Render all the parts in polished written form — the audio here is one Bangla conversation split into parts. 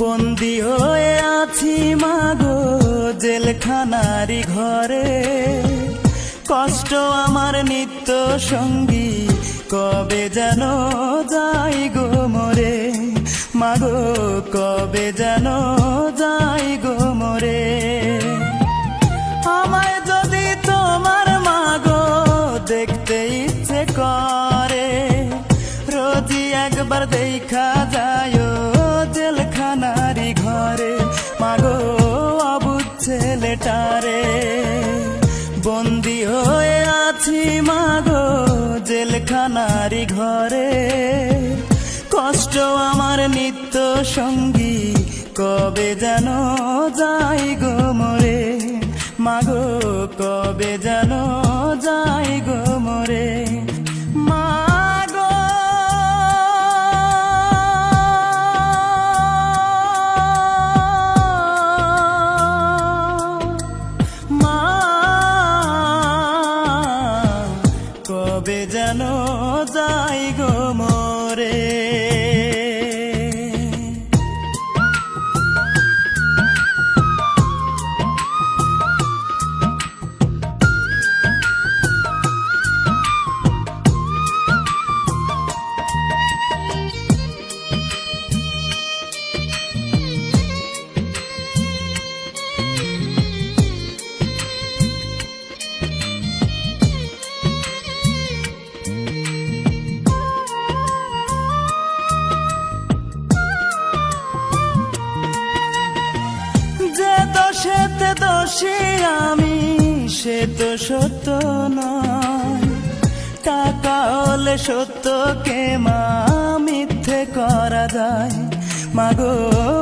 বন্দী হয়ে আছি মাগো জেলখানারি ঘরে, কষ্ট আমার নিত্য সঙ্গী, কবে যেন যাই গো মরে। মাগো কবে যেন যাই গো মরে। আমায় যদি তোমার মাগো দেখতে ইচ্ছে করে, রোজই একবার দেখা যায় জেলখানারি ঘরে। মাগো অবুঝ ছেলেটারে, বন্দী হয়ে আছি মাগো জেলখানারি ঘরে, কষ্ট আমার নিত্য সঙ্গী, কবে যেন যাই গো মরে। মাগো কবে যেন যাই গো মরে। মাগো মা কবে যেন যাই গো মরে। সেতে দোষী আমি, সে তো সত্য নয়। টাকা হলে সত্যকে মা মিথ্যে করা যায়, মাগো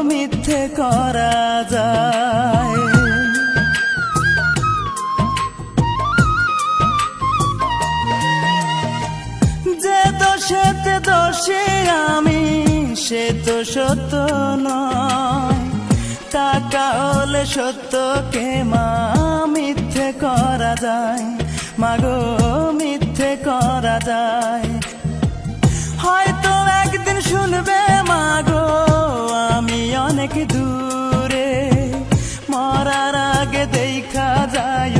মিথ্যে করা যায়। যে দোষেতে দোষী আমি, সে তো সত্য নয়। টাকা হলে সত্যকে মা মিথ্যে করা যায়, মাগো মিথ্যে করা যায়। হয়তো একদিন শুনবে মাগো আমি অনেক দূরে, মরার আগে দেখা যায়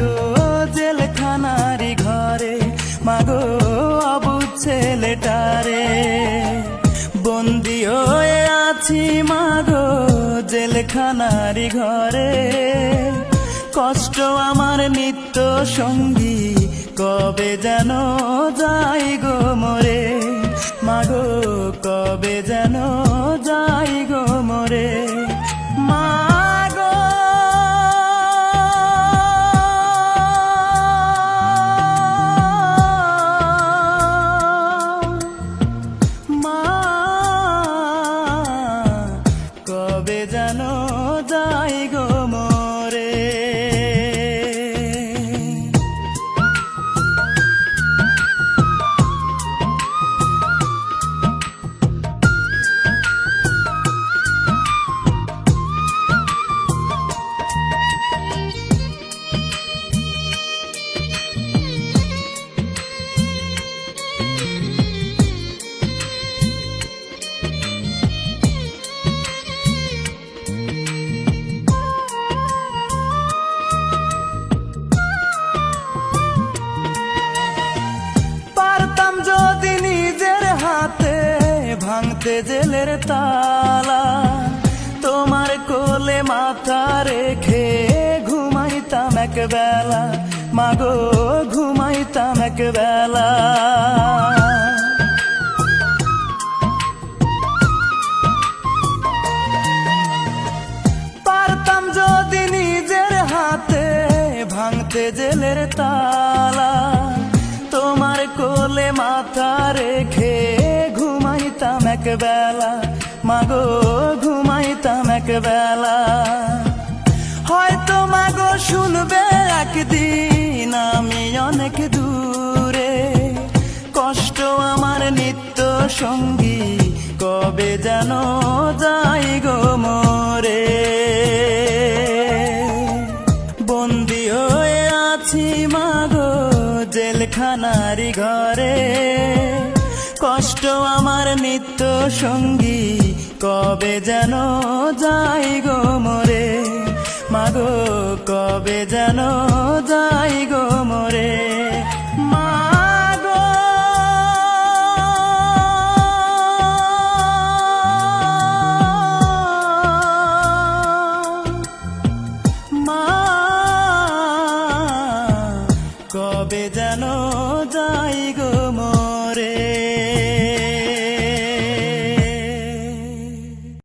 জেলখানারি ঘরে। মাগো অবুঝ ছেলেটারে, বন্দী হয়ে আছি মাগো জেলখানারি ঘরে, কষ্ট আমার নিত্য সঙ্গী, কবে যেন যাই গো মরে। মাগো কবে যেন যাই গো মরে। মাগো কবে যেন যাই গো মরে। ভাঙতে জেলের তালা, তোমার কোলে মাথা রেখে ঘুমাইতাম এক বেলা, মাগো ঘুমাইতাম এক বেলা। পারতাম যদি নিজের হাতে ভাঙতে জেলের তালা, তোমার কোলে মাথা রেখে ঘুমাইতাম এক বেলা, মাগো ঘুমাইতাম এক বেলা। হয়তো মাগো শুনবে একদিন আমি অনেক দূরে, কষ্ট আমার নিত্য সঙ্গী, কবে যেন যাই গো মরে। বন্দী হয়ে আছি মাগো জেলখানারি ঘরে, কষ্ট আমার নিত্য সঙ্গী, কবে যেন যাই গো মরে, মাগো কবে যেন যাই গো মরে, মাগো মা কবে যেন যাই গো মরে।